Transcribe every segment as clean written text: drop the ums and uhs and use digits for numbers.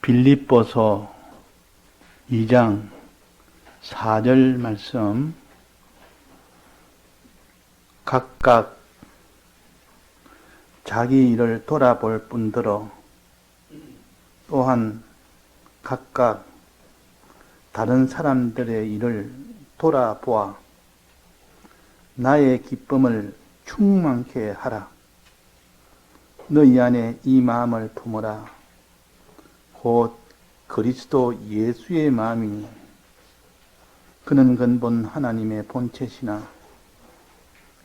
빌립보서 2장 4절 말씀, 각각 자기 일을 돌아볼 뿐더러 또한 각각 다른 사람들의 일을 돌아보아 나의 기쁨을 충만케 하라. 너희 안에 이 마음을 품으라. 곧 그리스도 예수의 마음이니 그는 근본 하나님의 본체시나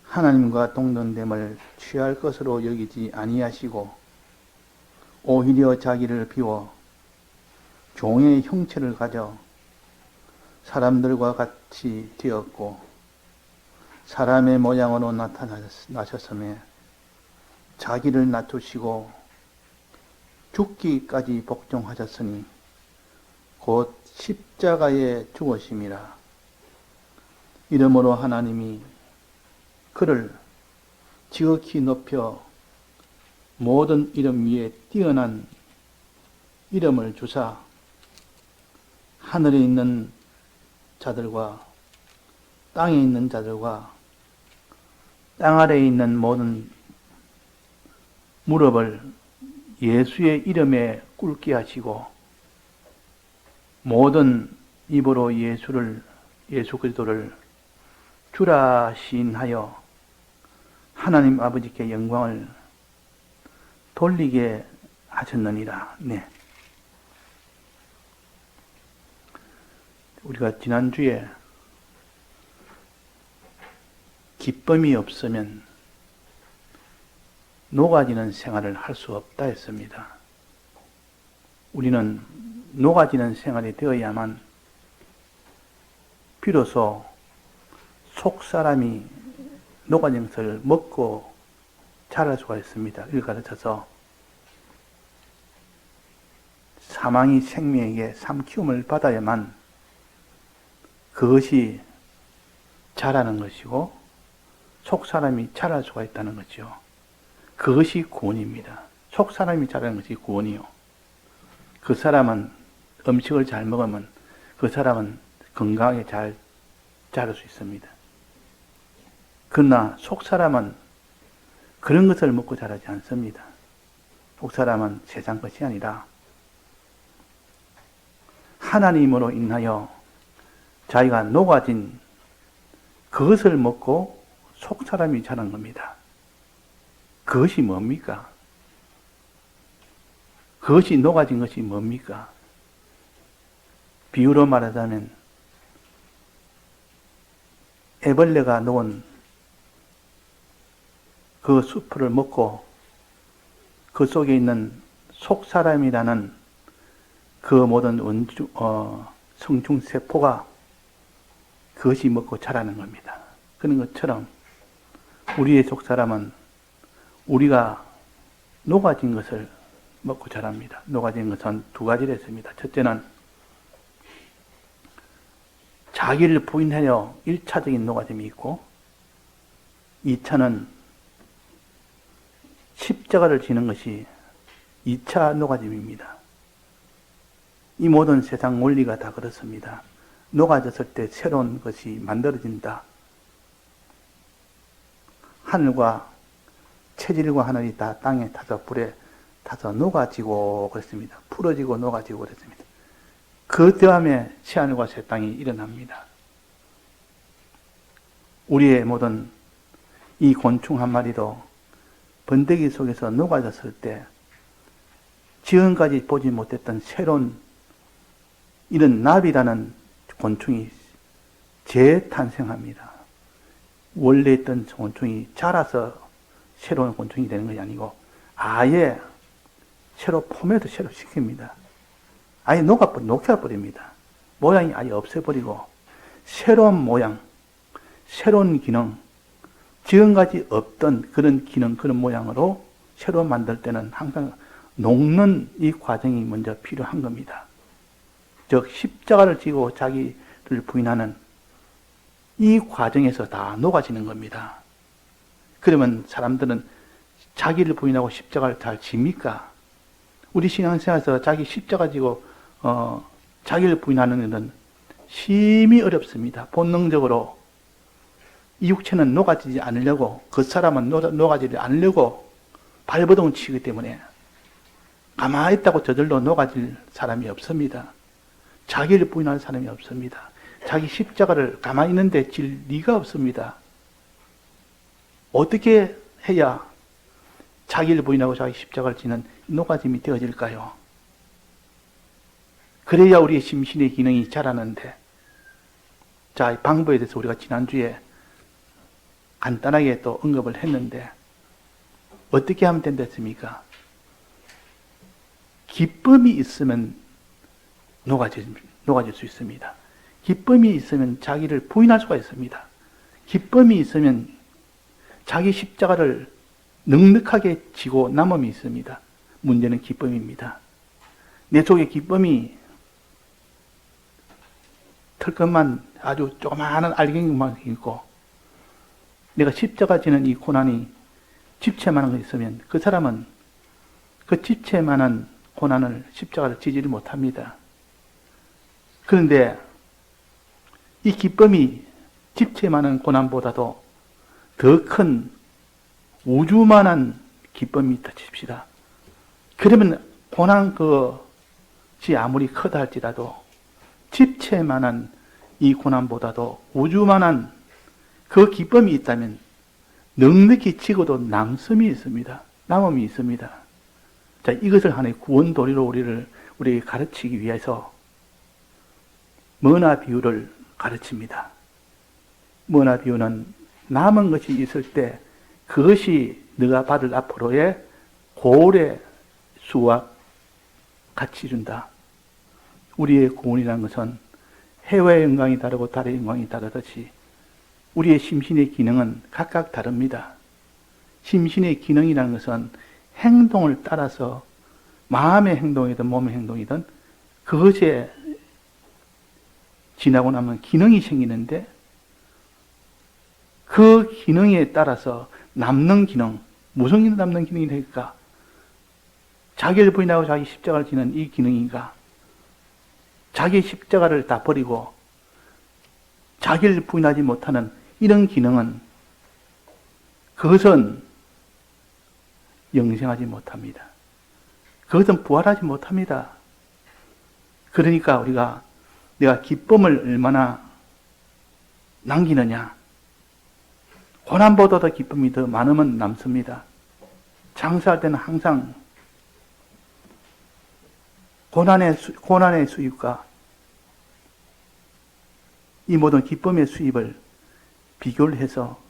하나님과 동등됨을 취할 것으로 여기지 아니하시고 오히려 자기를 비워 종의 형체를 가져 사람들과 같이 되었고 사람의 모양으로 나타나셨으며 자기를 낮추시고 죽기까지 복종하셨으니 곧 십자가에 죽으심이라. 이러므로 하나님이 그를 지극히 높여 모든 이름 위에 뛰어난 이름을 주사 하늘에 있는 자들과 땅에 있는 자들과 땅 아래에 있는 모든 무릎을 예수의 이름에 꿇게 하시고 모든 입으로 예수 그리스도를 주라 시인하여 하나님 아버지께 영광을 돌리게 하셨느니라. 네. 우리가 지난주에 기쁨이 없으면 녹아지는 생활을 할 수 없다 했습니다. 우리는 녹아지는 생활이 되어야만 비로소 속사람이 녹아진 것을 먹고 자랄 수가 있습니다. 이를 가르쳐서 사망이 생명에게 삼키움을 받아야만 그것이 자라는 것이고 속사람이 자랄 수가 있다는 거죠. 그것이 구원입니다. 속사람이 자라는 것이 구원이요. 그 사람은 음식을 잘 먹으면 그 사람은 건강하게 잘 자랄 수 있습니다. 그러나 속사람은 그런 것을 먹고 자라지 않습니다. 속사람은 세상 것이 아니라 하나님으로 인하여 자기가 녹아진 그것을 먹고 속사람이 자란 겁니다. 그것이 뭡니까? 그것이 녹아진 것이 뭡니까? 비유로 말하자면 애벌레가 놓은 그 수프를 먹고 그 속에 있는 속사람이라는 그 모든 성충세포가 그것이 먹고 자라는 겁니다. 그런 것처럼 우리의 속사람은 우리가 녹아진 것을 먹고 자랍니다. 녹아진 것은 두 가지를 했습니다. 첫째는 자기를 부인하여 1차적인 녹아짐이 있고 2차는 십자가를 지는 것이 2차 녹아짐입니다. 이 모든 세상 원리가 다 그렇습니다. 녹아졌을 때 새로운 것이 만들어진다. 하늘과 체질과 하늘이 다 땅에 타서 불에 타서 녹아지고 그랬습니다. 풀어지고 녹아지고 그랬습니다. 그 다음에 새하늘과 새 땅이 일어납니다. 우리의 모든 이 곤충 한 마리도 번데기 속에서 녹아졌을 때 지금까지 보지 못했던 새로운 이런 납이라는 곤충이 재탄생합니다. 원래 있던 곤충이 자라서 새로운 곤충이 되는 것이 아니고 아예 새로 폼에도 새로 시킵니다. 아예 녹여버립니다. 모양이 아예 없애버리고 새로운 모양, 새로운 기능, 지금까지 없던 그런 기능, 그런 모양으로 새로 만들 때는 항상 녹는 이 과정이 먼저 필요한 겁니다. 즉 십자가를 지고 자기를 부인하는 이 과정에서 다 녹아지는 겁니다. 그러면 사람들은 자기를 부인하고 십자가를 잘 집니까? 우리 신앙생활에서 자기 십자가 지고 자기를 부인하는 것은 심히 어렵습니다. 본능적으로 이 육체는 녹아지지 않으려고, 그 사람은 녹아지지 않으려고 발버둥 치기 때문에 가만히 있다고 저절로 녹아질 사람이 없습니다. 자기를 부인할 사람이 없습니다. 자기 십자가를 가만히 있는데 질 리가 없습니다. 어떻게 해야 자기를 부인하고 자기 십자가를 지는 녹아짐이 되어질까요? 그래야 우리의 심신의 기능이 자라는데, 자, 이 방법에 대해서 우리가 지난주에 간단하게 또 언급을 했는데, 어떻게 하면 된다 했습니까? 기쁨이 있으면 녹아질 수 있습니다. 기쁨이 있으면 자기를 부인할 수가 있습니다. 기쁨이 있으면 자기 십자가를 넉넉하게 지고 남음이 있습니다. 문제는 기쁨입니다. 내 속에 기쁨이 털끝만 아주 조그마한 알갱이만 있고, 내가 십자가 지는 이 고난이 집채만한 거 있으면 그 사람은 그 집채만한 고난을, 십자가를 지지를 못합니다. 그런데 이 기쁨이 집채만한 고난보다도 더 큰 우주만한 기쁨이 있다 칩시다. 그러면 고난 그것이 아무리 크다 할지라도 집채만한 이 고난보다도 우주만한 그 기쁨이 있다면 넉넉히 지고도 남음이 있습니다. 남음이 있습니다. 자, 이것을 하나의 구원도리로 우리에게 가르치기 위해서 머나 비유를 가르칩니다. 머나 비유는 남은 것이 있을 때 그것이 네가 받을 앞으로의 고울의 수와 같이 준다. 우리의 구원이라는 것은 해와의 영광이 다르고 달의 영광이 다르듯이 우리의 심신의 기능은 각각 다릅니다. 심신의 기능이라는 것은 행동을 따라서 마음의 행동이든 몸의 행동이든 그것에 지나고 나면 기능이 생기는데, 그 기능에 따라서 남는 기능, 무슨 남는 기능이 될까? 자기를 부인하고 자기 십자가를 지는 이 기능인가? 자기 십자가를 다 버리고 자기를 부인하지 못하는 이런 기능은, 그것은 영생하지 못합니다. 그것은 부활하지 못합니다. 그러니까 우리가 내가 기쁨을 얼마나 남기느냐, 고난보다도 기쁨이 더 많으면 남습니다. 장사할 때는 항상 고난의 수입과 이 모든 기쁨의 수입을 비교를 해서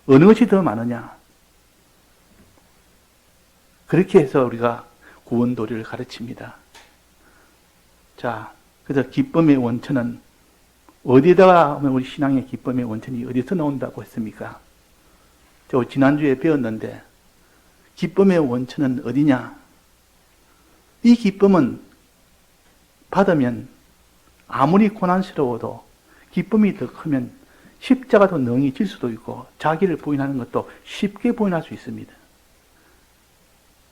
어느 것이 더 많으냐, 그렇게 해서 우리가 구원도리를 가르칩니다. 자, 그래서 기쁨의 원천은 어디다가 하면 우리 신앙의 기쁨의 원천이 어디서 나온다고 했습니까? 저 지난주에 배웠는데, 기쁨의 원천은 어디냐? 이 기쁨은 받으면 아무리 고난스러워도 기쁨이 더 크면 십자가도 능히 질 수도 있고 자기를 부인하는 것도 쉽게 부인할 수 있습니다.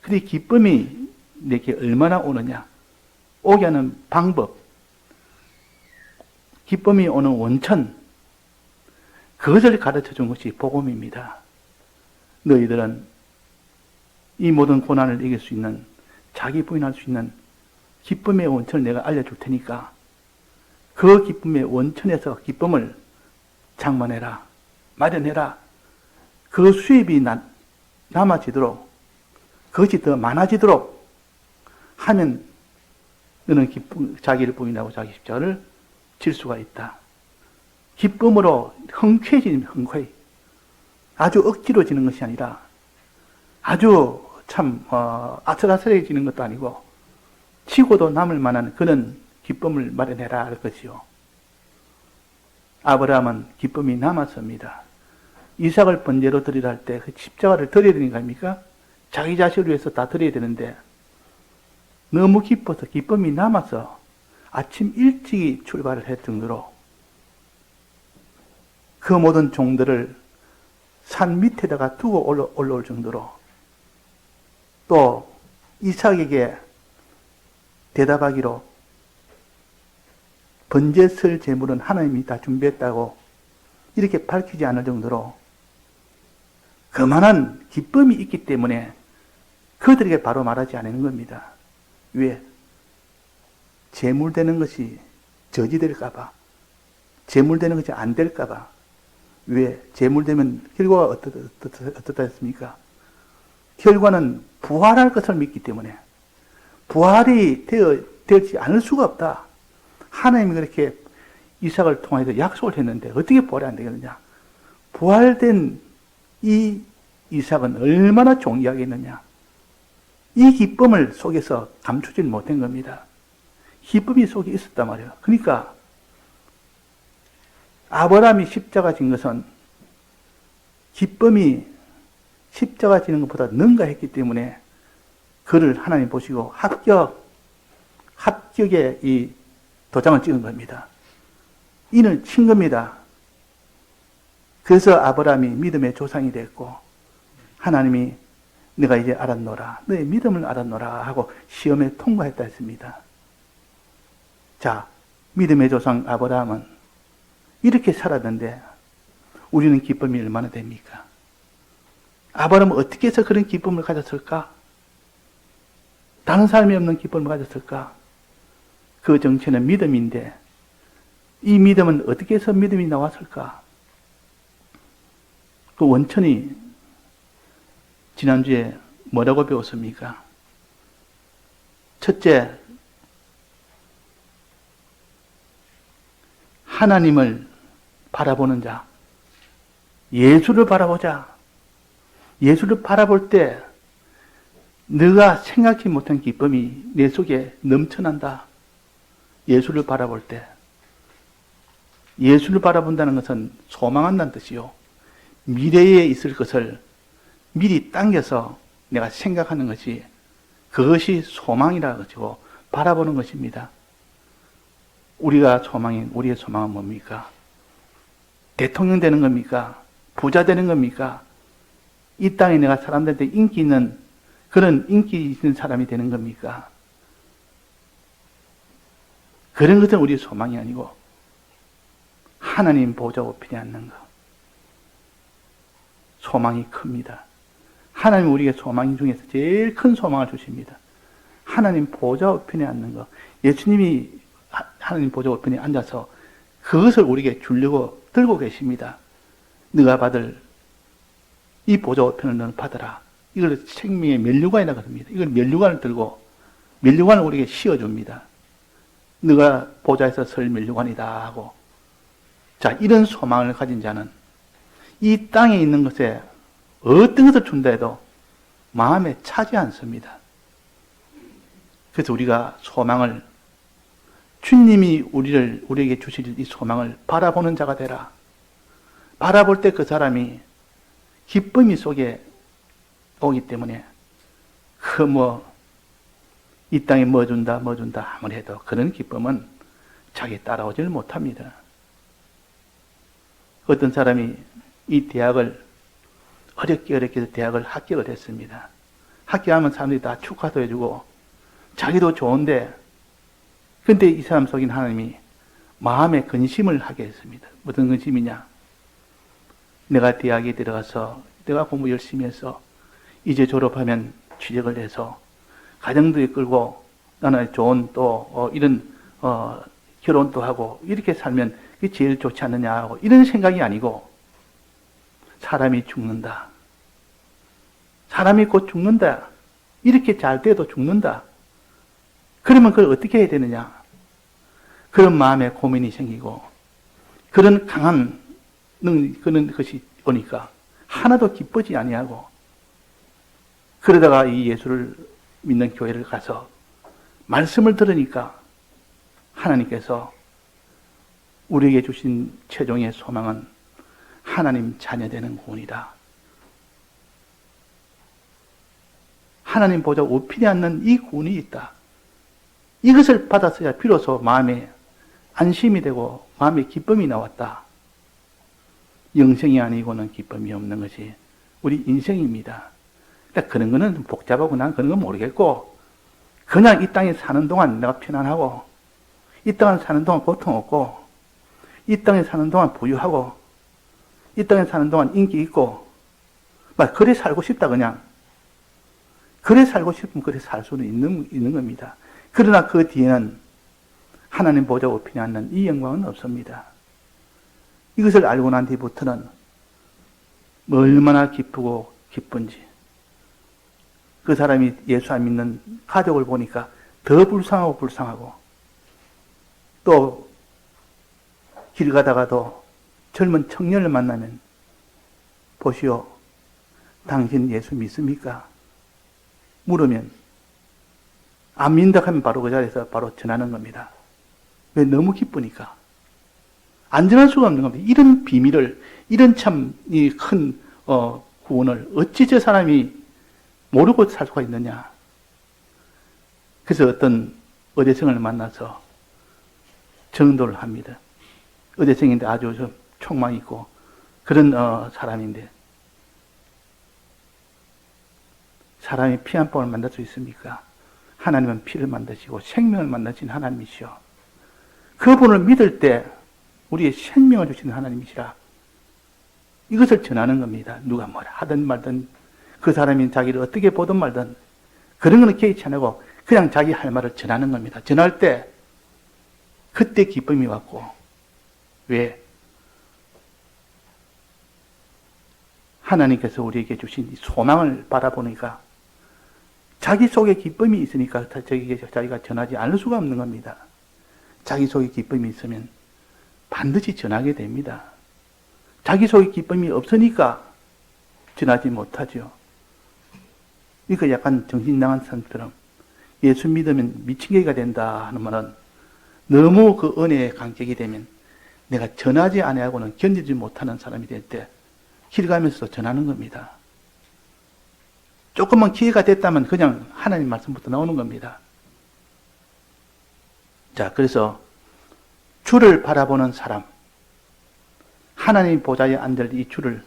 근데 기쁨이 내게 얼마나 오느냐, 오게 하는 방법, 기쁨이 오는 원천, 그것을 가르쳐 준 것이 복음입니다. 너희들은 이 모든 고난을 이길 수 있는, 자기 부인할 수 있는 기쁨의 원천을 내가 알려줄 테니까 그 기쁨의 원천에서 기쁨을 장만해라, 마련해라. 그 수입이 남아지도록, 그것이 더 많아지도록 하면 너는 자기를 부인하고 자기 십자가를 질 수가 있다. 기쁨으로 흔쾌히 아주 억지로 지는 것이 아니라 아주 참 아슬아슬해지는 것도 아니고 치고도 남을 만한 그런 기쁨을 마련해라 할 것이요. 아브라함은 기쁨이 남았습니다. 이삭을 번제로 드리라 할 때 그 십자가를 드려야 되는 거 아닙니까? 자기 자식을 위해서 다 드려야 되는데 너무 기뻐서 기쁨이 남아서 아침 일찍이 출발을 했 정도로 그 모든 종들을 산 밑에다가 두고 올라올 정도로, 또 이삭에게 대답하기로 번제 설 제물은 하나님이 다 준비했다고 이렇게 밝히지 않을 정도로 그만한 기쁨이 있기 때문에 그들에게 바로 말하지 않는 겁니다. 왜? 제물되는 것이 저지될까봐, 제물되는 것이 안 될까봐. 왜? 제물되면 결과가 어떻다 했습니까? 결과는 부활할 것을 믿기 때문에 부활이 되지 않을 수가 없다. 하나님이 그렇게 이삭을 통해서 약속을 했는데 어떻게 부활이 안 되겠느냐? 부활된 이 이삭은 얼마나 존귀하겠느냐? 이 기쁨을 속에서 감추질 못한 겁니다. 기쁨이 속에 있었단 말이에요. 그러니까 아브라함이 십자가 진 것은 기쁨이 십자가 지는 것보다 능가했기 때문에 그를 하나님 보시고 합격의 이 도장을 찍은 겁니다. 인을 친 겁니다. 그래서 아브라함이 믿음의 조상이 됐고 하나님이 내가 이제 알았노라, 너의 믿음을 알았노라 하고 시험에 통과했다 했습니다. 자, 믿음의 조상 아브라함은 이렇게 살았는데 우리는 기쁨이 얼마나 됩니까? 아브라함은 어떻게 해서 그런 기쁨을 가졌을까? 다른 사람이 없는 기쁨을 가졌을까? 그 정체는 믿음인데 이 믿음은 어떻게 해서 믿음이 나왔을까? 그 원천이 지난주에 뭐라고 배웠습니까? 첫째, 하나님을 바라보는 자, 예수를 바라보자. 예수를 바라볼 때 네가 생각지 못한 기쁨이 내 속에 넘쳐난다. 예수를 바라볼 때. 예수를 바라본다는 것은 소망한다는 뜻이요. 미래에 있을 것을 미리 당겨서 내가 생각하는 것이 그것이 소망이라 가지고 바라보는 것입니다. 우리의 소망은 뭡니까? 대통령 되는 겁니까? 부자 되는 겁니까? 이 땅에 내가 사람들한테 인기 있는 그런 인기 있는 사람이 되는 겁니까? 그런 것은 우리의 소망이 아니고 하나님 보좌 우편에 앉는 것. 소망이 큽니다. 하나님 우리에게 소망 중에서 제일 큰 소망을 주십니다. 하나님 보좌 우편에 앉는 것. 예수님이 하나님 보좌 우편에 앉아서 그것을 우리에게 주려고 들고 계십니다. 네가 받을 이 보좌 우편을 너는 받아라. 이걸 생명의 면류관이라고 합니다. 이걸 면류관을 들고 면류관을 우리에게 씌워줍니다. 네가 보좌에서 설 면류관이다 하고. 자, 이런 소망을 가진 자는 이 땅에 있는 것에 어떤 것을 준다 해도 마음에 차지 않습니다. 그래서 우리가 소망을, 주님이 우리에게 주실 이 소망을 바라보는 자가 되라. 바라볼 때 그 사람이 기쁨이 속에 오기 때문에 이 땅에 뭐 준다 아무리 해도 그런 기쁨은 자기 따라오질 못합니다. 어떤 사람이 이 대학을 어렵게 대학을 합격을 했습니다. 합격하면 사람들이 다 축하도 해주고 자기도 좋은데 근데 이 사람 속인 하나님이 마음에 근심을 하게 했습니다. 무슨 근심이냐? 내가 대학에 들어가서 내가 공부 열심히 해서 이제 졸업하면 취직을 해서 가정도 이끌고 나는 좋은 이런 결혼도 하고 이렇게 살면 그게 제일 좋지 않느냐 하고 이런 생각이 아니고 사람이 죽는다. 사람이 곧 죽는다. 이렇게 잘 돼도 죽는다. 그러면 그걸 어떻게 해야 되느냐? 그런 마음에 고민이 생기고 그런 강한 그런 것이 오니까 하나도 기쁘지 아니하고 그러다가 이 예수를 믿는 교회를 가서 말씀을 들으니까 하나님께서 우리에게 주신 최종의 소망은 하나님 자녀되는 구원이다. 하나님 보좌 우편에 앉는 이 구원이 있다. 이것을 받았어야 비로소 마음에 안심이 되고 마음에 기쁨이 나왔다. 영생이 아니고는 기쁨이 없는 것이 우리 인생입니다. 그러니까 그런 거는 복잡하고 난 그런 건 모르겠고 그냥 이 땅에 사는 동안 내가 편안하고, 이 땅에 사는 동안 고통 없고, 이 땅에 사는 동안 부유하고, 이 땅에 사는 동안 인기 있고, 막 그래 살고 싶다 그냥. 그래 살고 싶으면 그래 살 수는 있는 겁니다. 그러나 그 뒤에는 하나님 보좌고 피하는 이 영광은 없습니다. 이것을 알고 난 뒤부터는 얼마나 기쁘고 기쁜지, 그 사람이 예수 안 믿는 가족을 보니까 더 불쌍하고 또 길 가다가도 젊은 청년을 만나면 보시오, 당신 예수 믿습니까? 물으면 안 믿는다 하면 바로 그 자리에서 바로 전하는 겁니다. 왜? 너무 기쁘니까. 안 전할 수가 없는 겁니다. 이런 비밀을, 이런 참 큰 구원을 어찌 저 사람이 모르고 살 수가 있느냐. 그래서 어떤 의대생을 만나서 정도를 합니다. 의대생인데 아주 좀 촉망 있고 그런 사람인데, 사람이 피 한 방울 만들 수 있습니까? 하나님은 피를 만드시고 생명을 만드신 하나님이시오. 그분을 믿을 때 우리의 생명을 주시는 하나님이시라. 이것을 전하는 겁니다. 누가 뭐라 하든 말든, 그 사람이 자기를 어떻게 보든 말든 그런 거는 개의치 안 하고 그냥 자기 할 말을 전하는 겁니다. 전할 때 그때 기쁨이 왔고, 왜? 하나님께서 우리에게 주신 소망을 바라보니까 자기 속에 기쁨이 있으니까 자기가 전하지 않을 수가 없는 겁니다. 자기 속에 기쁨이 있으면 반드시 전하게 됩니다. 자기 속에 기쁨이 없으니까 전하지 못하죠. 이거 약간 정신 나간 사람처럼 예수 믿으면 미친개가 된다 하는 말은, 너무 그 은혜에 감격이 되면 내가 전하지 아니하고는 견디지 못하는 사람이 될 때 길 가면서도 전하는 겁니다. 조금만 기회가 됐다면 그냥 하나님 말씀부터 나오는 겁니다. 자, 그래서 주를 바라보는 사람, 하나님 보좌에 앉을 이 주를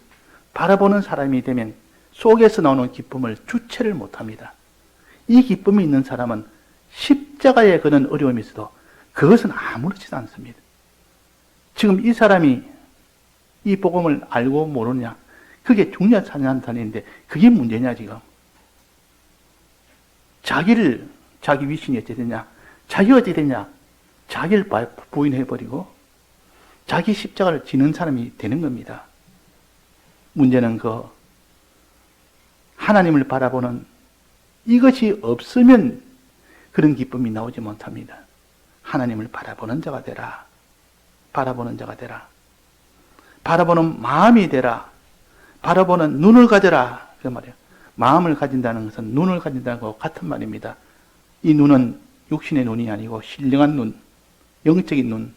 바라보는 사람이 되면 속에서 나오는 기쁨을 주체를 못합니다. 이 기쁨이 있는 사람은 십자가에 그는 어려움이 있어도 그것은 아무렇지도 않습니다. 지금 이 사람이 이 복음을 알고 모르냐, 그게 중요한 산인데 그게 문제냐 지금. 자기 위신이 어찌 되냐, 자기가 어찌 되냐, 자기를 부인해버리고 자기 십자가를 지는 사람이 되는 겁니다. 문제는 그 하나님을 바라보는 이것이 없으면 그런 기쁨이 나오지 못합니다. 하나님을 바라보는 자가 되라. 바라보는 자가 되라. 바라보는 마음이 되라. 바라보는 눈을 가져라. 그 말이에요. 마음을 가진다는 것은 눈을 가진다는 것과 같은 말입니다. 이 눈은 육신의 눈이 아니고 신령한 눈, 영적인 눈,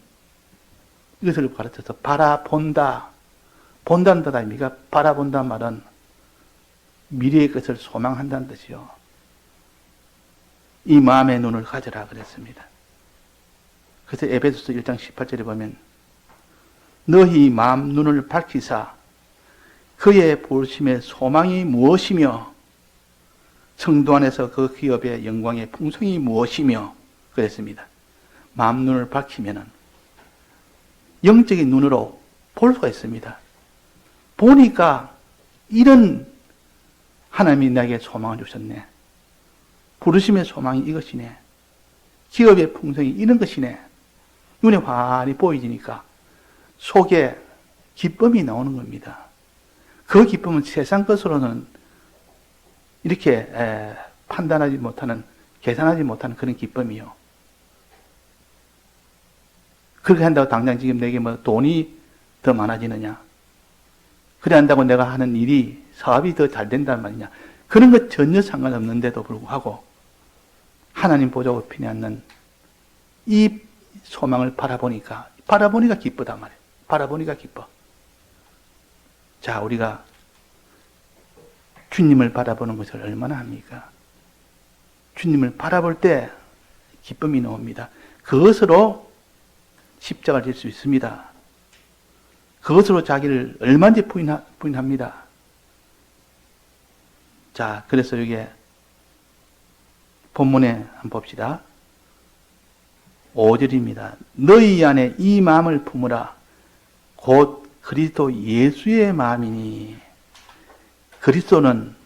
이것을 가르쳐서 바라본다. 본다는 뜻 아닙니까? 바라본다 말은 미래의 것을 소망한다는 뜻이요. 이 마음의 눈을 가져라 그랬습니다. 그래서 에베소서 1장 18절에 보면 너희 마음 눈을 밝히사 그의 부르심의 소망이 무엇이며 성도 안에서 그 기업의 영광의 풍성이 무엇이며 그랬습니다. 마음 눈을 밝히면은 영적인 눈으로 볼 수가 있습니다. 보니까 이런 하나님이 나에게 소망을 주셨네. 부르심의 소망이 이것이네. 기업의 풍성이 이런 것이네. 눈에 환히 보이지니까 속에 기쁨이 나오는 겁니다. 그 기쁨은 세상 것으로는 이렇게 판단하지 못하는, 계산하지 못하는 그런 기쁨이요. 그렇게 한다고 당장 지금 내게 뭐 돈이 더 많아지느냐, 그래 한다고 내가 하는 일이, 사업이 더 잘 된다는 말이냐, 그런 것 전혀 상관없는데도 불구하고 하나님 보좌고 피지 않는 이 소망을 바라보니까 기쁘단 말이에요. 바라보니까 기뻐. 자, 우리가 주님을 바라보는 것을 얼마나 합니까? 주님을 바라볼 때 기쁨이 나옵니다. 그것으로 십자가를 질 수 있습니다. 그것으로 자기를 얼마든지 부인합니다. 자, 그래서 이게 본문에 한번 봅시다. 5절입니다. 너희 안에 이 마음을 품으라. 곧 그리스도 예수의 마음이니. 그리스도는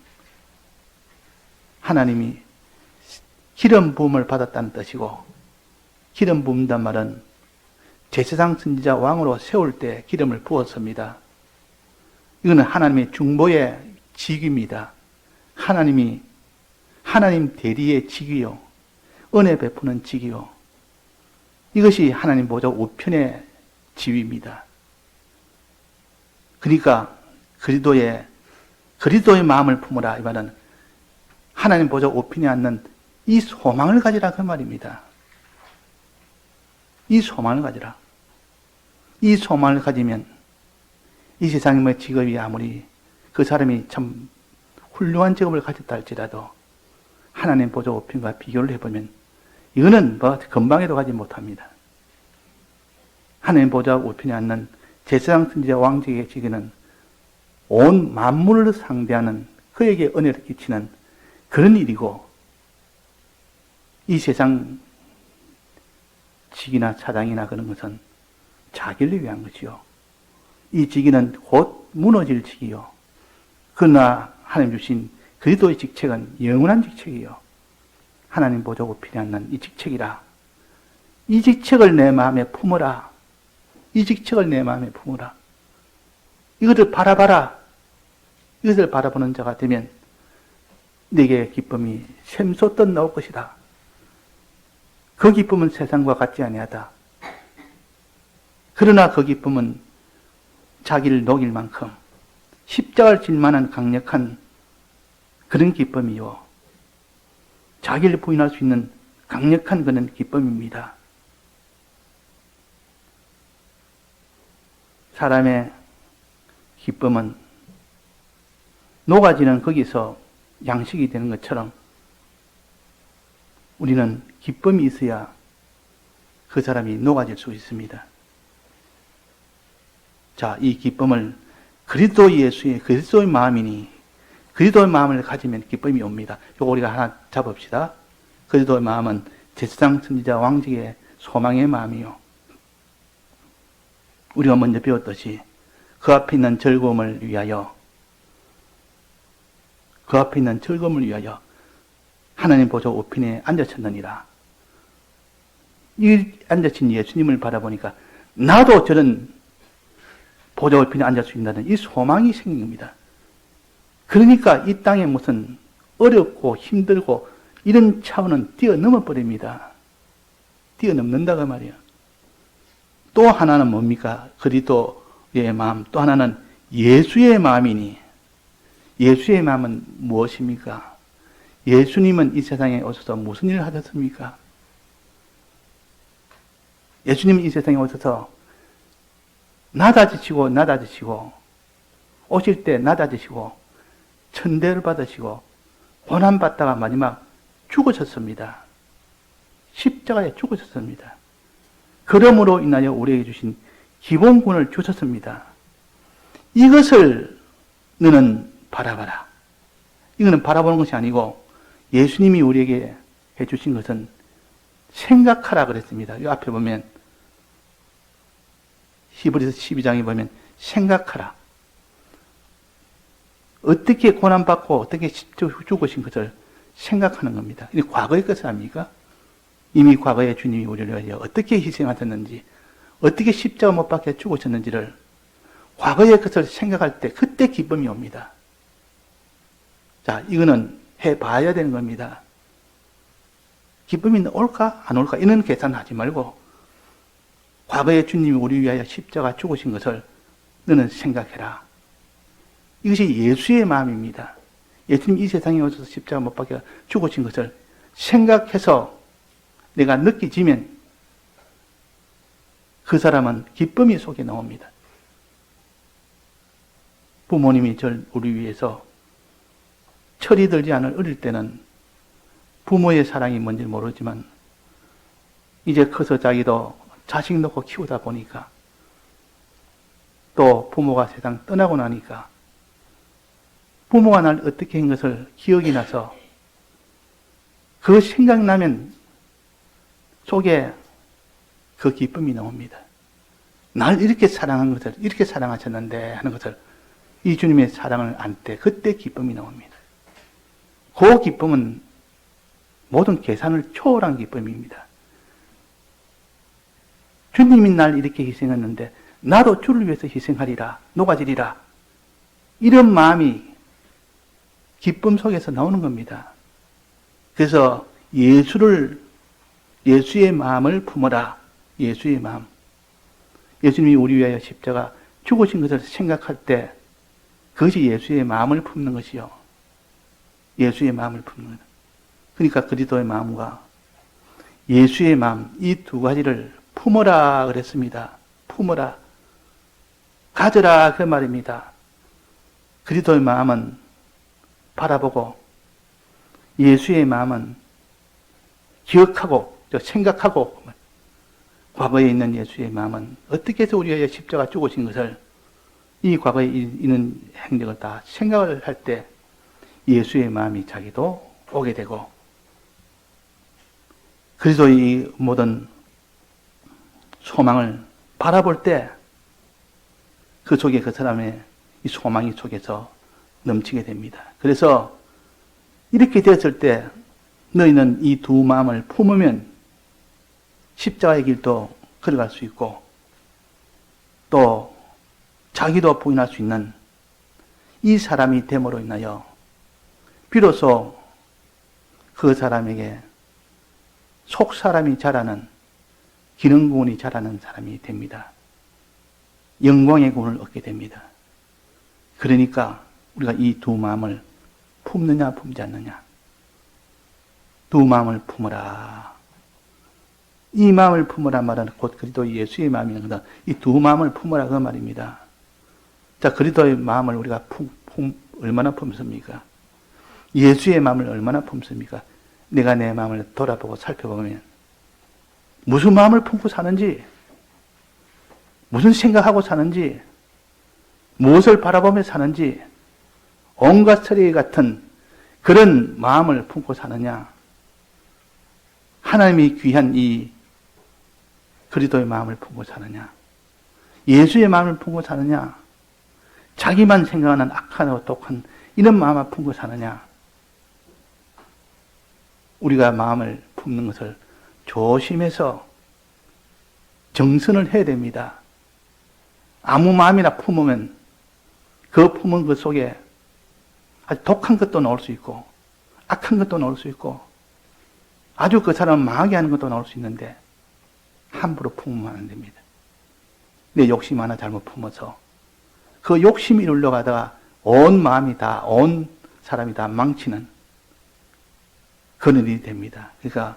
하나님이 기름 부음을 받았다는 뜻이고, 기름 부음이란 말은 제사장 선지자 왕으로 세울 때 기름을 부었습니다. 이거는 하나님의 중보의 직위입니다. 하나님 대리의 직위요, 은혜 베푸는 직위요, 이것이 하나님 보좌 우편의 지위입니다. 그러니까 그리스도의 마음을 품으라, 이 말은 하나님 보좌 우편에 앉는 이 소망을 가지라, 그 말입니다. 이 소망을 가지라. 이 소망을 가지면 이 세상의 직업이 아무리 그 사람이 참 훌륭한 직업을 가졌다 할지라도 하나님 보좌 우편과 비교를 해보면 이거는 건방에도 가지 못합니다. 하나님 보좌 우편에 앉는 제사장 선지자 왕직의 직위는 온 만물을 상대하는, 그에게 은혜를 끼치는 그런 일이고, 이 세상 직이나 차장이나 그런 것은 자기를 위한 것이요, 이 직위는 곧 무너질 직이요, 그러나 하나님 주신 그리스도의 직책은 영원한 직책이요, 하나님 보좌 우편에 앉는 이 직책이라. 이 직책을 내 마음에 품어라. 이 직책을 내 마음에 품어라. 이것을 바라봐라. 이것을 바라보는 자가 되면 내게 기쁨이 샘솟듯 나올 것이다. 그 기쁨은 세상과 같지 아니하다. 그러나 그 기쁨은 자기를 녹일 만큼 십자가를 질 만한 강력한 그런 기쁨이요, 자기를 부인할 수 있는 강력한 그런 기쁨입니다. 사람의 기쁨은 녹아지는 거기서 양식이 되는 것처럼 우리는 기쁨이 있어야 그 사람이 녹아질 수 있습니다. 자, 이 기쁨을 그리스도 예수의 그리스도의 마음이니, 그리스도의 마음을 가지면 기쁨이 옵니다. 이거 우리가 하나 잡읍시다. 그리스도의 마음은 제사장 선지자 왕직의 소망의 마음이요, 우리가 먼저 배웠듯이 그 앞에 있는 즐거움을 위하여, 그 앞에 있는 즐거움을 위하여 하나님 보좌 우편에 앉아쳤느니라. 이 앉아친 예수님을 바라보니까 나도 저런 보좌 우편에 앉을 수 있다는 이 소망이 생깁니다. 그러니까 이 땅에 무슨 어렵고 힘들고 이런 차원은 뛰어넘어 버립니다. 뛰어넘는다고 말이야. 또 하나는 뭡니까? 그리스도의 마음. 또 하나는 예수의 마음이니. 예수의 마음은 무엇입니까? 예수님은 이 세상에 오셔서 무슨 일을 하셨습니까? 예수님은 이 세상에 오셔서 낮아지시고 오실 때 낮아지시고 천대를 받으시고 고난받다가 마지막 죽으셨습니다. 십자가에 죽으셨습니다. 그러므로 인하여 우리에게 주신 기본권을 주셨습니다. 이것을 너는 바라봐라. 이거는 바라보는 것이 아니고 예수님이 우리에게 해주신 것은 생각하라 그랬습니다. 이 앞에 보면 히브리서 12장에 보면 생각하라. 어떻게 고난받고 어떻게 죽으신 것을 생각하는 겁니다. 이 과거의 것을 압니까? 이미 과거에 주님이 우리를 위하여 어떻게 희생하셨는지, 어떻게 십자가 못 박혀 죽으셨는지를 과거의 것을 생각할 때 그때 기쁨이 옵니다. 자, 이거는 해봐야 되는 겁니다. 기쁨이 올까 안 올까 이런 계산하지 말고 과거에 주님이 우리 위하여 십자가 죽으신 것을 너는 생각해라. 이것이 예수의 마음입니다. 예수님 이 세상에 오셔서 십자가 못 박혀 죽으신 것을 생각해서 내가 느끼지면 그 사람은 기쁨이 속에 나옵니다. 부모님이 우리 위해서 철이 들지 않을 어릴 때는 부모의 사랑이 뭔지 모르지만 이제 커서 자기도 자식 놓고 키우다 보니까 또 부모가 세상 떠나고 나니까 부모가 날 어떻게 한 것을 기억이 나서 그 생각나면 속에 그 기쁨이 나옵니다. 날 이렇게 사랑한 것을, 이렇게 사랑하셨는데 하는 것을, 이 주님의 사랑을 안 때, 그때 기쁨이 나옵니다. 그 기쁨은 모든 계산을 초월한 기쁨입니다. 주님이 날 이렇게 희생했는데 나도 주를 위해서 희생하리라, 녹아지리라, 이런 마음이 기쁨 속에서 나오는 겁니다. 그래서 예수의 마음을 품어라. 예수의 마음. 예수님이 우리 위하여 십자가 죽으신 것을 생각할 때 그것이 예수의 마음을 품는 것이요. 예수의 마음을 품는 것. 그러니까 그리스도의 마음과 예수의 마음, 이 두 가지를 품어라 그랬습니다. 품어라. 가져라 그 말입니다. 그리스도의 마음은 바라보고 예수의 마음은 기억하고 생각하고, 과거에 있는 예수의 마음은 어떻게 해서 우리가 십자가 죽으신 것을, 이 과거에 있는 행적을 다 생각을 할 때 예수의 마음이 자기도 오게 되고, 그리스도의 모든 소망을 바라볼 때 그 속에 그 사람의 이 소망이 속에서 넘치게 됩니다. 그래서 이렇게 되었을 때 너희는 이 두 마음을 품으면 십자가의 길도 걸어갈 수 있고 또 자기도 부인할 수 있는 이 사람이 됨으로 인하여 비로소 그 사람에게 속 사람이 자라는, 기능구원이 자라는 사람이 됩니다. 영광의 구원을 얻게 됩니다. 그러니까 우리가 이 두 마음을 품느냐 품지 않느냐. 두 마음을 품어라. 이 마음을 품으라 말은 곧 그리스도 예수의 마음이거든. 이 두 마음을 품으라 그 말입니다. 자, 그리스도의 마음을 우리가 얼마나 품습니까? 예수의 마음을 얼마나 품습니까? 내가 내 마음을 돌아보고 살펴보면 무슨 마음을 품고 사는지, 무슨 생각하고 사는지, 무엇을 바라보며 사는지, 온갖 서리 같은 그런 마음을 품고 사느냐, 하나님이 귀한 이 그리스도의 마음을 품고 사느냐, 예수의 마음을 품고 사느냐, 자기만 생각하는 악하고 독한 이런 마음을 품고 사느냐. 우리가 마음을 품는 것을 조심해서 정선을 해야 됩니다. 아무 마음이나 품으면 그 품은 것 속에 아주 독한 것도 나올 수 있고 악한 것도 나올 수 있고 아주 그 사람을 망하게 하는 것도 나올 수 있는데 함부로 품으면 안 됩니다. 내 욕심 하나 잘못 품어서 그 욕심이 눌러가다가 온 마음이 다, 온 사람이 다 망치는 그런 일이 됩니다. 그러니까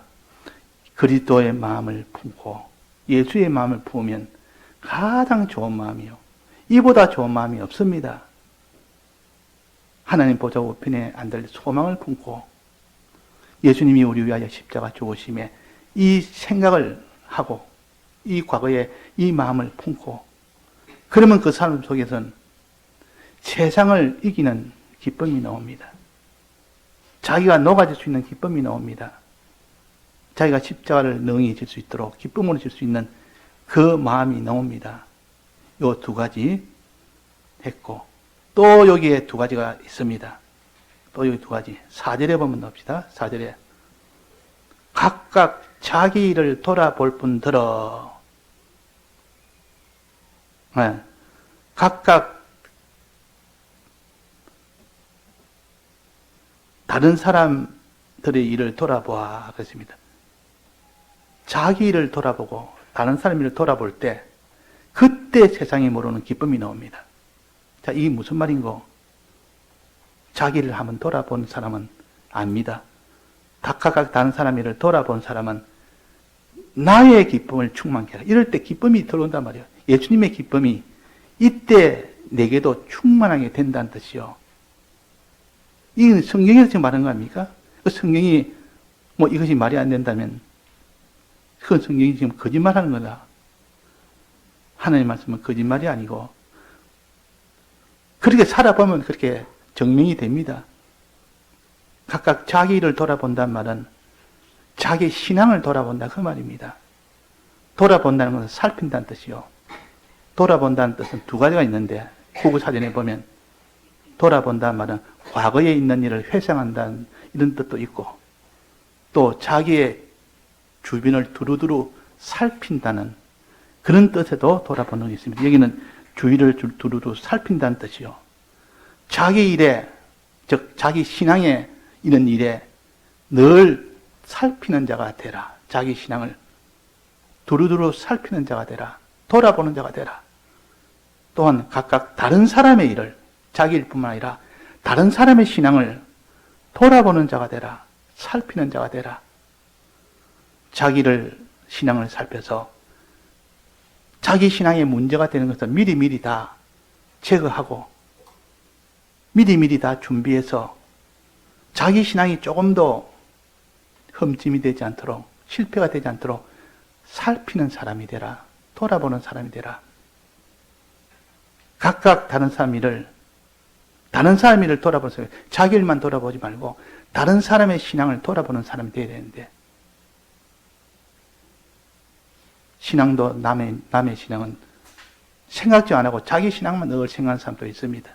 그리스도의 마음을 품고 예수의 마음을 품으면 가장 좋은 마음이요. 이보다 좋은 마음이 없습니다. 하나님 보좌 우편에 앉을 소망을 품고 예수님이 우리 위하여 십자가 죽으심에 이 생각을 하고 이 과거에 이 마음을 품고 그러면 그 삶 속에서는 세상을 이기는 기쁨이 나옵니다. 자기가 녹아질 수 있는 기쁨이 나옵니다. 자기가 십자가를 능히 질 수 있도록 기쁨으로 질 수 있는 그 마음이 나옵니다. 요 두 가지 했고 또 여기에 두 가지가 있습니다. 또 여기 두 가지. 4절에 보면 봅시다. 4절에 각각 자기 일을 돌아볼 뿐더러 각각 다른 사람들의 일을 돌아보아 그랬습니다. 자기 일을 돌아보고 다른 사람 일을 돌아볼 때 그때 세상이 모르는 기쁨이 나옵니다. 자, 이게 무슨 말인고? 자기를 한번 돌아본 사람은 압니다. 각각 다른 사람 일을 돌아본 사람은 나의 기쁨을 충만케 하라. 이럴 때 기쁨이 들어온단 말이에요. 예수님의 기쁨이 이때 내게도 충만하게 된다는 뜻이요. 이건 성경에서 지금 말하는 거 아닙니까? 그 성경이 뭐 이것이 말이 안 된다면 그건 성경이 지금 거짓말하는 거다. 하나님 말씀은 거짓말이 아니고 그렇게 살아보면 그렇게 증명이 됩니다. 각각 자기 일을 돌아본단 말은 자기 신앙을 돌아본다 그 말입니다. 돌아본다는 것은 살핀다는 뜻이요. 돌아본다는 뜻은 두 가지가 있는데 국어사전에 보면 돌아본다는 말은 과거에 있는 일을 회상한다는 이런 뜻도 있고 또 자기의 주변을 두루두루 살핀다는 그런 뜻에도 돌아보는 게 있습니다. 여기는 주위를 두루두루 살핀다는 뜻이요. 자기 일에, 즉 자기 신앙에 이런 일에 늘 살피는 자가 되라. 자기 신앙을 두루두루 살피는 자가 되라. 돌아보는 자가 되라. 또한 각각 다른 사람의 일을 자기 일뿐만 아니라 다른 사람의 신앙을 돌아보는 자가 되라. 살피는 자가 되라. 자기를 신앙을 살펴서 자기 신앙에 문제가 되는 것을 미리미리 다 제거하고 미리미리 다 준비해서 자기 신앙이 조금도 흠집이 되지 않도록 실패가 되지 않도록 살피는 사람이 되라. 돌아보는 사람이 되라. 각각 다른 사람 일을 돌아보는 사람, 자기 일만 돌아보지 말고 다른 사람의 신앙을 돌아보는 사람이 되어야 되는데 신앙도 남의 신앙은 생각지 안 하고 자기 신앙만 늘 생각하는 사람도 있습니다.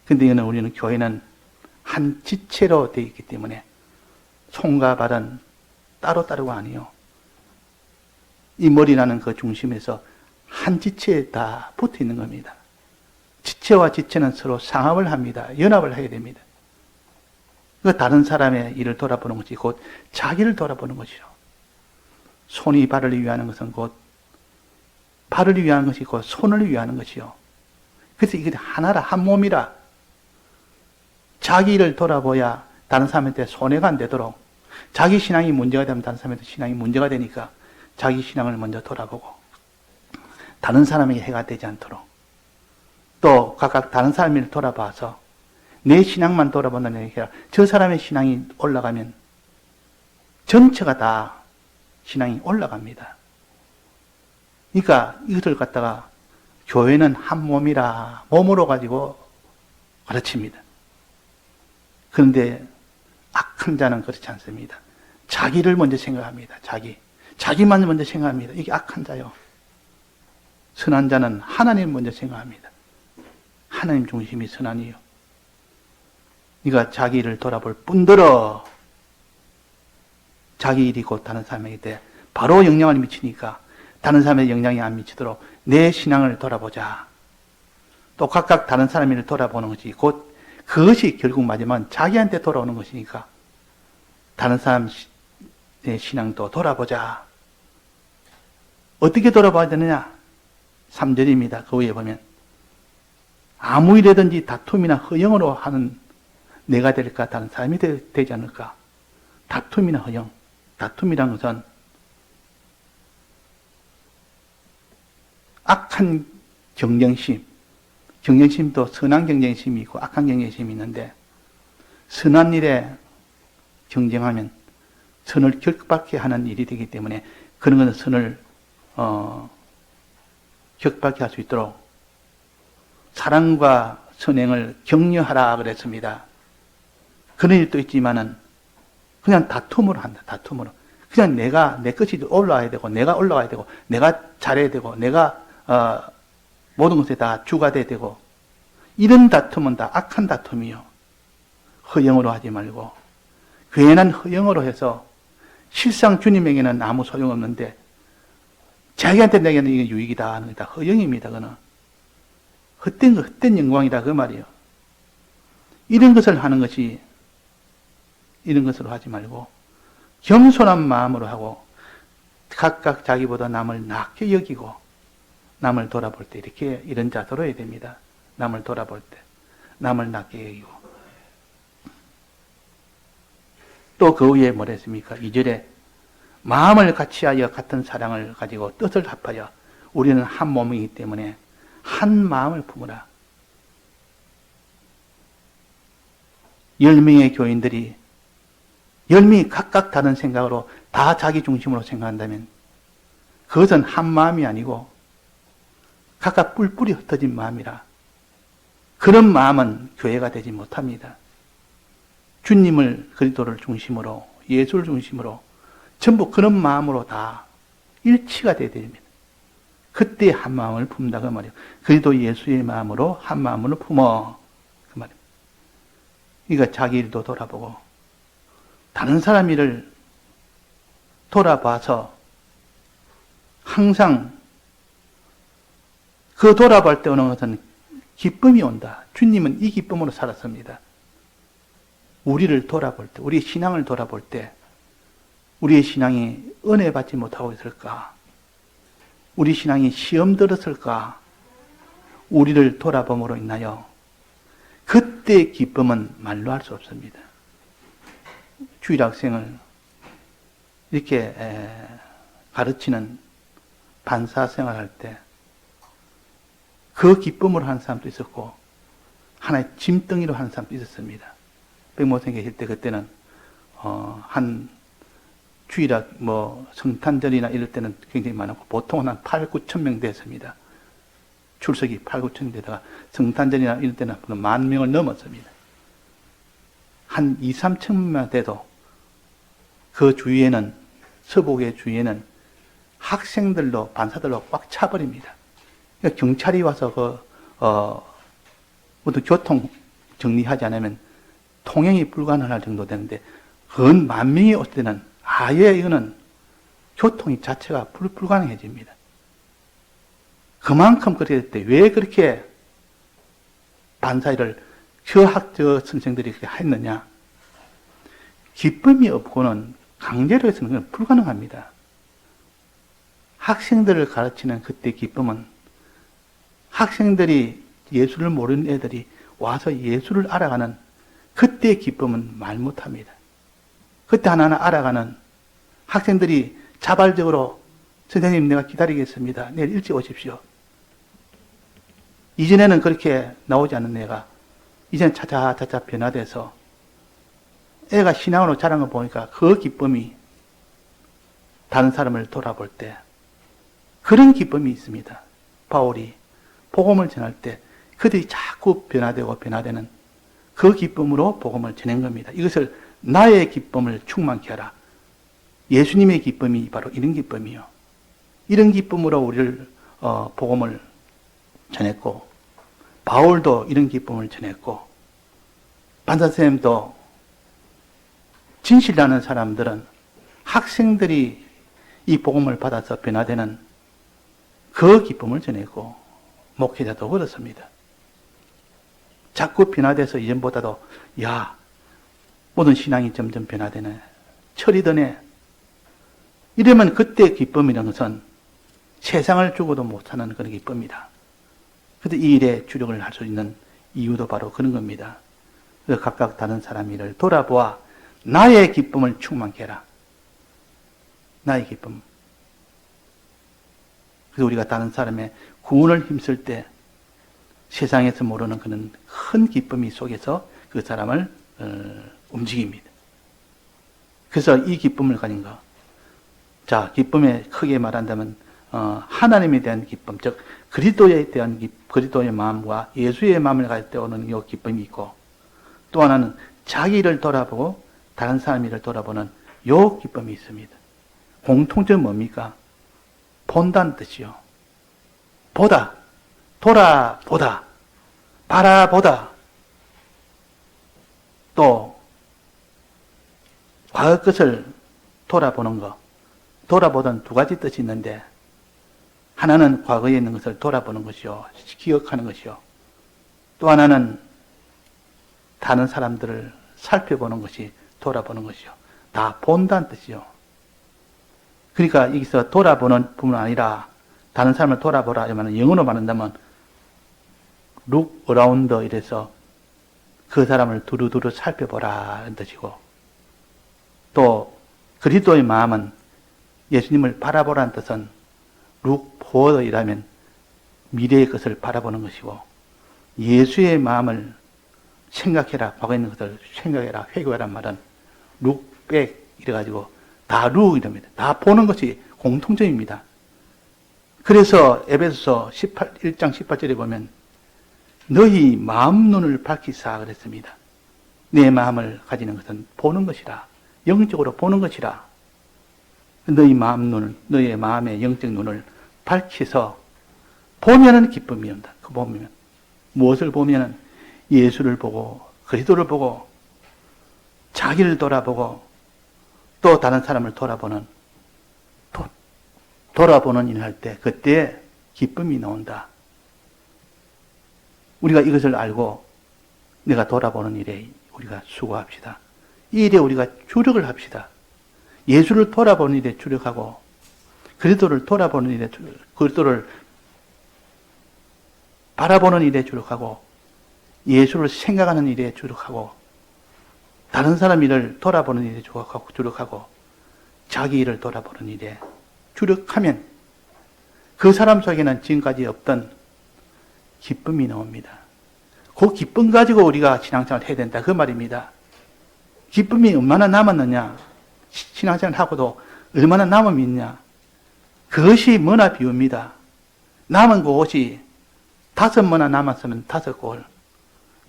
근데 우리는 교회는 한 지체로 되어 있기 때문에 손과 발은 따로따로가 아니요. 이 머리라는 그 중심에서 한 지체에 다 붙어 있는 겁니다. 지체와 지체는 서로 상합을 합니다. 연합을 해야 됩니다. 그 다른 사람의 일을 돌아보는 것이 곧 자기를 돌아보는 것이죠. 손이 발을 위하는 것은 곧 발을 위하는 것이 곧 손을 위하는 것이요. 그래서 이게 하나라, 한 몸이라. 자기 일을 돌아보야 다른 사람한테 손해가 안 되도록 자기 신앙이 문제가 되면 다른 사람한테 신앙이 문제가 되니까 자기 신앙을 먼저 돌아보고 다른 사람에게 해가 되지 않도록 또 각각 다른 사람을 돌아봐서 내 신앙만 돌아본다는 얘기가 저 사람의 신앙이 올라가면 전체가 다 신앙이 올라갑니다. 그러니까 이것을 갖다가 교회는 한 몸이라 몸으로 가지고 가르칩니다. 그런데 악한 자는 그렇지 않습니다. 자기를 먼저 생각합니다. 자기만 먼저 생각합니다. 이게 악한 자요. 선한 자는 하나님 먼저 생각합니다. 하나님 중심이 선한이요. 네가 자기를 돌아볼 뿐더러 자기 일이 곧 다른 사람에게 돼 바로 영향을 미치니까 다른 사람의 영향이 안 미치도록 내 신앙을 돌아보자. 또 각각 다른 사람의 일을 돌아보는 것이 곧 그것이 결국 마지막은 자기한테 돌아오는 것이니까 다른 사람의 신앙도 돌아보자. 어떻게 돌아봐야 되느냐? 3절입니다. 그 위에 보면 아무 일이든지 다툼이나 허영으로 하는 내가 될까 다른 사람이 되지 않을까? 다툼이나 허영. 다툼이란 것은 악한 경쟁심, 경쟁심도 선한 경쟁심이 있고 악한 경쟁심이 있는데 선한 일에 경쟁하면 선을 격받게 하는 일이 되기 때문에 그런 것은 선을 격받게 할 수 있도록 사랑과 선행을 격려하라 그랬습니다. 그런 일도 있지만은 그냥 다툼으로 한다. 다툼으로. 그냥 내 것이 올라가야 되고 내가 올라가야 되고 내가 잘해야 되고 내가 모든 것에 다 주가 돼야 되고 이런 다툼은 다 악한 다툼이요. 허영으로 하지 말고 괜한 허영으로 해서 실상 주님에게는 아무 소용없는데 자기한테 내게는 이게 유익이다 하는 게 다 허영입니다. 그거는 헛된 영광이다 그 말이에요. 이런 것을 하는 것이 이런 것으로 하지 말고 겸손한 마음으로 하고 각각 자기보다 남을 낮게 여기고 남을 돌아볼 때 이렇게 이런 자세로 해야 됩니다. 남을 돌아볼 때 남을 낮게 여기고 또 그 위에 뭐라 했습니까? 2절에 마음을 같이하여 같은 사랑을 가지고 뜻을 합하여 우리는 한 몸이기 때문에 한 마음을 품으라. 10명의 교인들이 10명이 각각 다른 생각으로 다 자기 중심으로 생각한다면 그것은 한 마음이 아니고 각각 뿔뿔이 흩어진 마음이라 그런 마음은 교회가 되지 못합니다. 주님을 그리스도를 중심으로 예수를 중심으로 전부 그런 마음으로 다 일치가 되어야 됩니다. 그때 한 마음을 품다 그 말이에요. 그래도 예수의 마음으로 한 마음으로 품어 그 말이에요. 그러니까 자기 일도 돌아보고 다른 사람 일을 돌아봐서 항상 그 돌아볼 때 오는 것은 기쁨이 온다. 주님은 이 기쁨으로 살았습니다. 우리를 돌아볼 때, 우리의 신앙을 돌아볼 때 우리의 신앙이 은혜 받지 못하고 있을까? 우리 신앙이 시험 들었을까? 우리를 돌아봄으로 인하여 그때 기쁨은 말로 할 수 없습니다. 주일학생을 이렇게 가르치는 반사 생활할 때 그 기쁨으로 하는 사람도 있었고 하나의 짐덩이로 하는 사람도 있었습니다. 백모생 계실 때 그때는 한 주일학 성탄절이나 이럴 때는 굉장히 많았고 보통은 한 8, 9천 명 됐습니다. 출석이 8, 9천 되다가 성탄절이나 이럴 때는 10,000명을 넘었습니다. 한 2, 3천만 돼도 그 주위에는 서복의 주위에는 학생들로 반사들로 꽉 차버립니다. 그러니까 경찰이 와서 모두 교통 정리하지 않으면 통행이 불가능할 정도 되는데 근 10,000명이 올 때는 아예 이거는 교통이 자체가 불가능해집니다. 그만큼 그랬을 때 왜 그렇게 반사일을 저 선생들이 그렇게 했느냐? 기쁨이 없고는 강제로 해서는 불가능합니다. 학생들을 가르치는 그때 기쁨은 학생들이 예수를 모르는 애들이 와서 예수를 알아가는 그때의 기쁨은 말 못합니다. 그때 하나하나 알아가는 학생들이 자발적으로 선생님 내가 기다리겠습니다. 내일 일찍 오십시오. 이전에는 그렇게 나오지 않는 애가 이제는 차차차차 변화돼서 애가 신앙으로 자란 거 보니까 그 기쁨이 다른 사람을 돌아볼 때 그런 기쁨이 있습니다. 바울이 복음을 전할 때 그들이 자꾸 변화되는 그 기쁨으로 복음을 전한 겁니다. 이것을 나의 기쁨을 충만케 하라. 예수님의 기쁨이 바로 이런 기쁨이요. 이런 기쁨으로 우리를 복음을 전했고 바울도 이런 기쁨을 전했고 반사쌤도 진실하는 사람들은 학생들이 이 복음을 받아서 변화되는 그 기쁨을 전했고 목회자도 그렇습니다. 자꾸 변화돼서 이전보다도 모든 신앙이 점점 변화되네. 철이 드네. 이러면 그때 기쁨이라는 것은 세상을 주고도 못하는 그런 기쁨이다. 그런데 이 일에 주력을 할 수 있는 이유도 바로 그런 겁니다. 그래서 각각 다른 사람 일을 돌아보아 나의 기쁨을 충만케 해라. 나의 기쁨. 그래서 우리가 다른 사람의 구원을 힘쓸 때 세상에서 모르는 그런 큰 기쁨이 속에서 그 사람을 움직입니다. 그래서 이 기쁨을 가진 것. 자, 기쁨에 크게 말한다면 하나님에 대한 기쁨, 즉 그리스도에 대한 그리스도의 마음과 예수의 마음을 가질 때 오는 이 기쁨이 있고 또 하나는 자기를 돌아보고 다른 사람 일을 돌아보는 이 기쁨이 있습니다. 공통점은 뭡니까? 본다는 뜻이요. 보다, 돌아보다, 바라보다, 또 과거 것을 돌아보는 것. 돌아보던 두 가지 뜻이 있는데 하나는 과거에 있는 것을 돌아보는 것이요. 기억하는 것이요. 또 하나는 다른 사람들을 살펴보는 것이 돌아보는 것이요. 다 본다는 뜻이요. 그러니까 여기서 돌아보는 뿐만 아니라 다른 사람을 돌아보라 이러면 영어로 말한다면 look around 이래서 그 사람을 두루두루 살펴보라 이런 뜻이고 또 그리스도의 마음은 예수님을 바라보라는 뜻은 look forward 이라면 미래의 것을 바라보는 것이고 예수의 마음을 생각해라 과거에 있는 것을 생각해라 회개하란 말은 look back 이래가지고 다 look 이랍니다. 다 보는 것이 공통점입니다. 그래서 에베소서 1장 18절에 보면 너희 마음 눈을 밝히사 그랬습니다. 내 마음을 가지는 것은 보는 것이라 영적으로 보는 것이라 너희 마음 눈을, 너희의 마음의 영적 눈을 밝혀서 보면은 기쁨이 온다. 그 보면 무엇을 보면은 예수를 보고 그리스도를 보고 자기를 돌아보고 또 다른 사람을 돌아보는 일을 할 때 그때 기쁨이 나온다. 우리가 이것을 알고 내가 돌아보는 일에 우리가 수고합시다. 이 일에 우리가 주력을 합시다. 예수를 돌아보는 일에 주력하고 그리스도를 돌아보는 일에 그리스도를 바라보는 일에 주력하고 예수를 생각하는 일에 주력하고 다른 사람 일을 돌아보는 일에 주력하고 자기 일을 돌아보는 일에 주력하면 그 사람 속에는 지금까지 없던 기쁨이 나옵니다. 그 기쁨 가지고 우리가 신앙생활을 해야 된다. 그 말입니다. 기쁨이 얼마나 남았느냐? 신앙생활을 하고도 얼마나 남음이 있냐? 그것이 뭐나 비웁니다. 남은 곳이 5모나 남았으면 5골,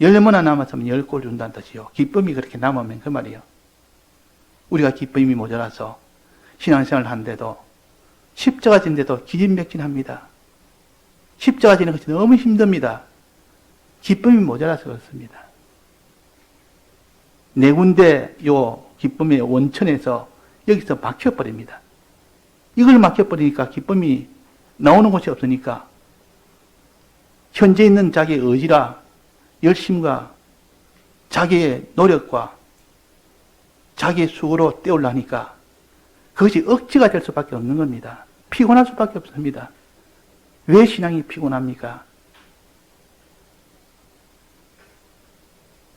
10모나 남았으면 10골 준다는 뜻이요. 기쁨이 그렇게 남으면 그 말이요. 우리가 기쁨이 모자라서 신앙생활을 하는데도 십자가 진데도 기진맥진합니다. 십자가 지는 것이 너무 힘듭니다. 기쁨이 모자라서 그렇습니다. 네 군데 요 기쁨의 원천에서 여기서 막혀버립니다. 이걸 막혀버리니까 기쁨이 나오는 곳이 없으니까 현재 있는 자기의 의지라 열심과 자기의 노력과 자기의 수고로 떼우려니까 그것이 억지가 될 수밖에 없는 겁니다. 피곤할 수밖에 없습니다. 왜 신앙이 피곤합니까?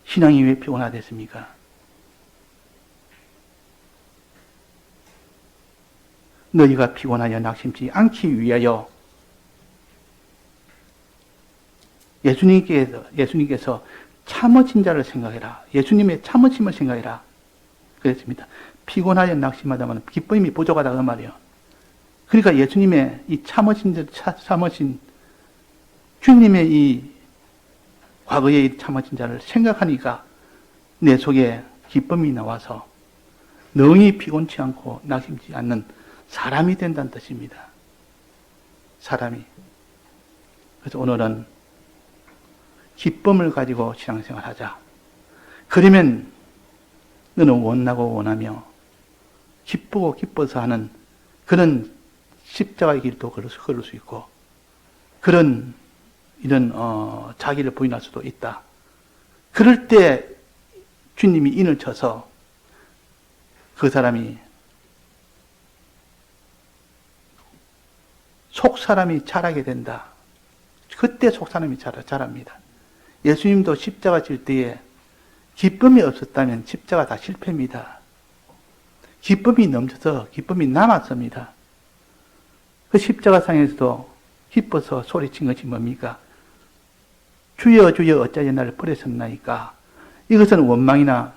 신앙이 왜 피곤하겠습니까? 너희가 피곤하여 낙심치 않기 위하여 예수님께서 참으신 자를 생각해라. 예수님의 참으심을 생각해라. 그랬습니다. 피곤하여 낙심하다면 기쁨이 부족하다 그 말이에요. 그러니까 예수님의 이 참으신 주님의 이 과거의 참으신 자를 생각하니까 내 속에 기쁨이 나와서 능히 피곤치 않고 낙심치 않는 사람이 된다는 뜻입니다. 사람이. 그래서 오늘은 기쁨을 가지고 신앙생활 하자. 그러면 너는 원하고 원하며 기쁘고 기뻐서 하는 그런 십자가의 길도 걸을 수 있고 그런 이런 자기를 부인할 수도 있다. 그럴 때 주님이 인을 쳐서 그 사람이 속사람이 자라게 된다. 그때 속사람이 자랍니다. 예수님도 십자가 질 때에 기쁨이 없었다면 십자가 다 실패입니다. 기쁨이 넘쳐서 기쁨이 남았습니다. 그 십자가상에서도 기뻐서 소리친 것이 뭡니까? 주여 주여 어찌하여 나를 버리셨나이까? 이것은 원망이나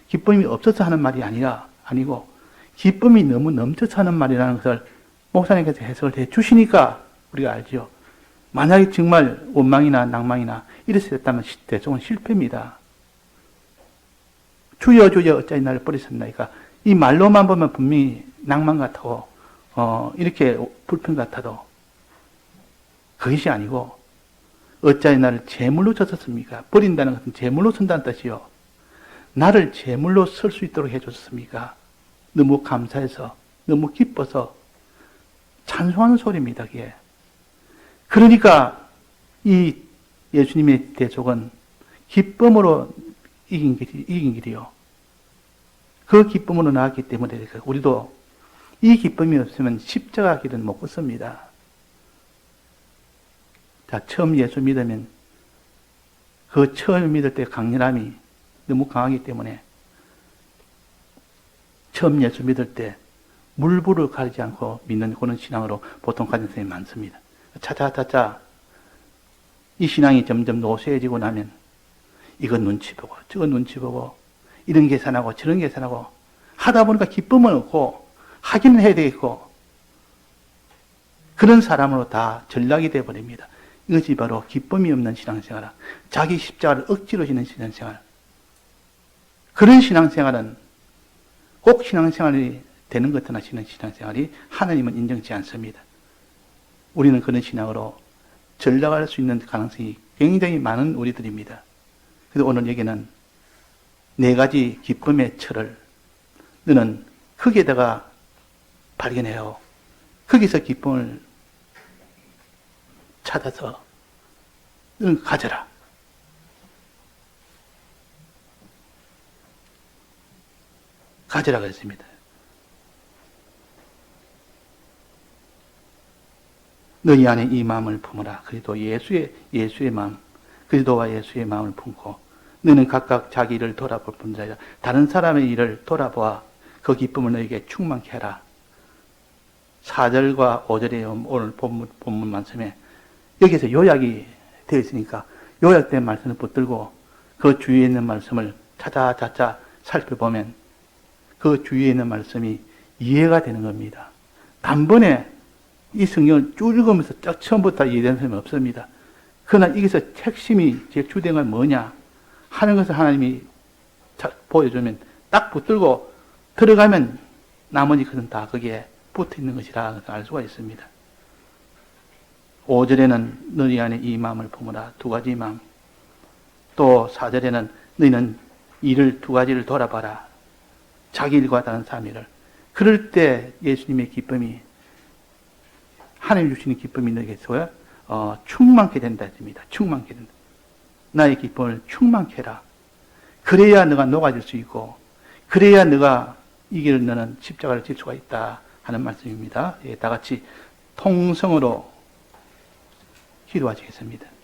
기쁨이 없어서 하는 말이 아니고 기쁨이 너무 넘쳐서 하는 말이라는 것을 목사님께서 해석을 해 주시니까 우리가 알죠. 만약에 정말 원망이나 낭망이나 이랬었다면 대성은 실패입니다. 주여 주여 어찌하여 나를 버리셨나이까? 이 말로만 보면 분명히 낭만 같고 이렇게 불평 같아도 그것이 아니고 어찌하여 나를 제물로 줬었습니까? 버린다는 것은 제물로 선다는 뜻이요. 나를 제물로 설 수 있도록 해줬습니까? 너무 감사해서 너무 기뻐서 찬송하는 소리입니다. 그게. 그러니까 이 예수님의 대속은 기쁨으로 이긴 길이요. 그 기쁨으로 나왔기 때문에 우리도 이 기쁨이 없으면 십자가 길은 못 걷습니다. 자, 처음 예수 믿으면 그 처음 믿을 때 강렬함이 너무 강하기 때문에 처음 예수 믿을 때 물불을 가리지 않고 믿는 그런 신앙으로 보통 가진 사람이 많습니다. 차차차차 이 신앙이 점점 노쇠해지고 나면 이건 눈치 보고 저건 눈치 보고 이런 계산하고 저런 계산하고 하다 보니까 기쁨은 없고 하기는 해야 되겠고 그런 사람으로 다 전락이 되어버립니다. 이것이 바로 기쁨이 없는 신앙생활, 자기 십자가를 억지로 지는 신앙생활. 그런 신앙생활은 꼭 신앙생활이 되는 것 같은 하시는 신앙생활이 하나님은 인정치 않습니다. 우리는 그런 신앙으로 전락할 수 있는 가능성이 굉장히 많은 우리들입니다. 그래서 오늘 여기는 네 가지 기쁨의 철을 너는 거기에다가 발견해요. 거기서 기쁨을 찾아서 너는 가져라. 가져라 그랬습니다. 너희 안에 이 마음을 품어라. 그리도 예수의 마음, 그리도와 예수의 마음을 품고 너는 각각 자기 일을 돌아볼 뿐 아니라 다른 사람의 일을 돌아보아 그 기쁨을 너에게 충만케 하라. 4절과 5절의 오늘 본문 말씀에 여기서 요약이 되어 있으니까 요약된 말씀을 붙들고 그 주위에 있는 말씀을 찾아 살펴보면 그 주위에 있는 말씀이 이해가 되는 겁니다. 단번에 이 성경을 쭉 읽으면서 딱 처음부터 이해되는 사람이 없습니다. 그러나 여기서 핵심이 제 주된 건 뭐냐 하는 것을 하나님이 보여주면 딱 붙들고 들어가면 나머지 것은 다 거기에 붙어 있는 것이라 알 수가 있습니다. 5절에는 너희 안에 이 마음을 품으라. 두 가지 마음. 또 4절에는 너희는 일을 두 가지를 돌아봐라. 자기 일과 다른 사람 일을. 그럴 때 예수님의 기쁨이 하나님 주시는 기쁨이 너에게서 충만케 된다 했습니다. 충만케 된다. 나의 기쁨을 충만케 해라. 그래야 너가 녹아질 수 있고 그래야 너가 이 길을 너는 십자가를 질 수가 있다 하는 말씀입니다. 예, 다 같이 통성으로 기도하시겠습니다.